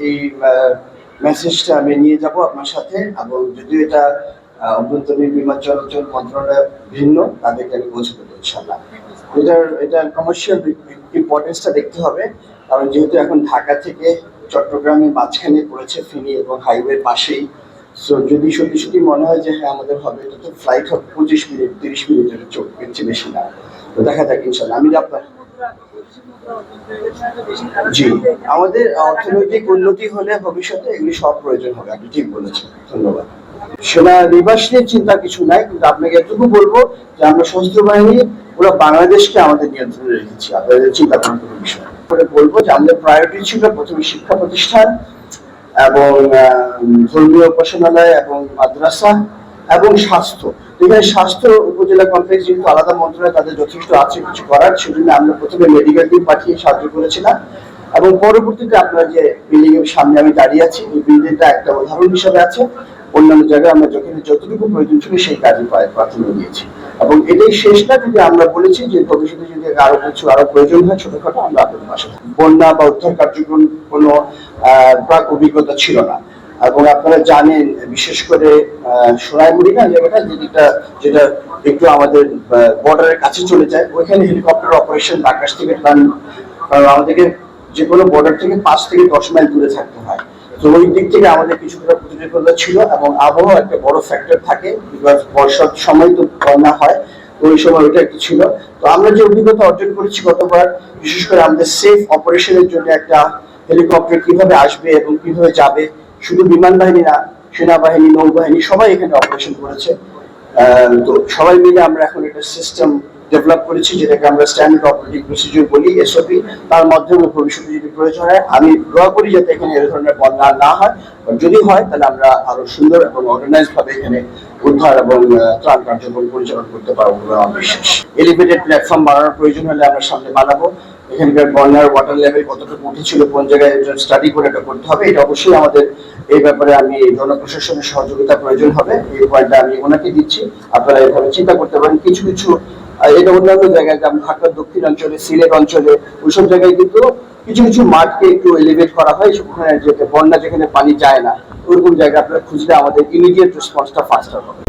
এই মেসেজটা আমি নিয়ে যাব আপনার সাথে, এবং যদিও এটা অভ্যন্তরীণ বিমান চলাচল মন্ত্রণালয় ভিন্ন, তাদেরকে আমি পৌঁছে দেবো ইনশাল্লাহ। এটার কমার্শিয়াল ইম্পর্টেন্সটা দেখতে হবে, কারণ যেহেতু এখন ঢাকা থেকে চট্টগ্রামের মাঝখানে পড়েছে ফেনী এবং হাইওয়ের পাশেই। সো যদি সত্যি মনে হয় যে হ্যাঁ আমাদের হবে, এটা তো ফ্লাইট হবে 25 মিনিট 30 মিনিটের চেয়ে বেশি না। তো দেখা যাক ইনশাল্লাহ। আমি আপনার জি, আমাদের অর্থনৈতিক উন্নতি হলে ভবিষ্যতে এগুলি সব প্রয়োজন হবে, আপনি ঠিক বলেছেন, ধন্যবাদ। সেনানিবাস নিয়ে চিন্তা কিছু নাই, কিন্তু আপনাকে এটুকু বলবো যে আমরা সশস্ত্র বাহিনী পুরো বাংলাদেশকে আমাদের নিয়ন্ত্রণে রেখেছি, আপনাদের চিন্তা করার কোনো বিষয় করে বলবো যে আমাদের প্রায়োরিটি ছিল প্রথমে শিক্ষা প্রতিষ্ঠান এবং ধর্মীয় উপাসনালয় এবং মাদ্রাসা এবং স্বাস্থ্য। এখানে স্বাস্থ্য উপজেলা কমপ্লেক্স যেহেতু আলাদা মন্ত্রণালয়, তাদের যথেষ্ট আছে কিছু করার, সেজন্য আমরা প্রথমে মেডিকেল টিম পাঠিয়ে সাহায্য করেছিলাম, এবং পরবর্তীতে আপনার যে বিল্ডিং এর সামনে আমি দাঁড়িয়ে আছি, এই বিল্ডিংটা একটা উদাহরণ হিসাবে আছে। অন্যান্য জায়গায় আমরা যতটুকু প্রয়োজন ছিল সেই কাজই প্রাধান্য দিয়েছি, এবং এটাই শেষ না। যদি আমরা বলেছি যে ভবিষ্যতে যদি আরো প্রয়োজন হয় ছোটখাটো, আমরা আপনাদের পাশে থাকবো। বন্যা বা উদ্ধার কার্যক্রম কোনো প্রাক অভিজ্ঞতা ছিল না, এবং আপনারা জানেন বিশেষ করে সোনাইমুড়ি না জায়গাটা, যেটা একটু আমাদের বর্ডারের কাছে চলে যায়, ওইখানে হেলিকপ্টার অপারেশন আকাশ থেকে প্ল্যান, কারণ আমাদেরকে যে কোনো বর্ডার থেকে 5 থেকে 10 মাইল দূরে থাকতে হয়। তো ওই দিক থেকে আমাদের কিছুটা প্রতিযোগিতা ছিল, এবং আবহাওয়া একটা বড় ফ্যাক্টর থাকে, বিকজ বর্ষার সময় তো বন্যা হয়, তো ওই সময় ওইটা একটু ছিল। তো আমরা যে অভিজ্ঞতা অর্জন করেছি গতবার, বিশেষ করে আমাদের সেফ অপারেশনের জন্য একটা হেলিকপ্টার কিভাবে আসবে এবং কিভাবে যাবে, শুধু বিমান বাহিনী না, সেনাবাহিনী, নৌবাহিনী সবাই এখানে অপারেশন করেছে। তো সবাই মিলে আমরা এখন একটা সিস্টেম ডেভেলপ করেছি, যেটাকে আমরা স্ট্যান্ডার্ড অপারেটিং প্রসিডিউর বলি, এসওপি। তার মাধ্যমে ভবিষ্যতে যদি প্রয়োজন হয়, আমি দোয়া করি যাতে এখানে এই ধরনের বন্যা না হয়, যদি হয় তাহলে আমরা আরো সুন্দর এবং অর্গানাইজ ভাবে এখানে উদ্ধার এবং ত্রাণ কার্যক্রম পরিচালনা করতে পারবো বলে আমার বিশ্বাস। এলিভেটেড প্ল্যাটফর্ম বানানোর প্রয়োজন হলে আমরা সামনে বানাবো। এখানকার বন্যার ওয়াটার লেভেল কতটুকু উঠেছিল, কোন জায়গায় স্টাডি করে এটা করতে হবে, এটা অবশ্যই আমাদের এই ব্যাপারে আমি জনপ্রশাসনের সহযোগিতা প্রয়োজন হবে, এই পয়েন্টটা আমি ওনাকে দিচ্ছি। আপনারা এভাবে চিন্তা করতে পারেন। কিছু এটা অন্যান্য জায়গায়, যেমন ঢাকার দক্ষিণাঞ্চলে, সিলেট অঞ্চলে, ওইসব জায়গায় কিন্তু কিছু মাঠকে একটু এলিভেট করা হয়, ওখানে যেতে বন্যা যেখানে পানি যায় না, ওরকম জায়গা আপনারা খুঁজলে আমাদের ইমিডিয়েট রেসপন্সটা ফাস্টার হবে।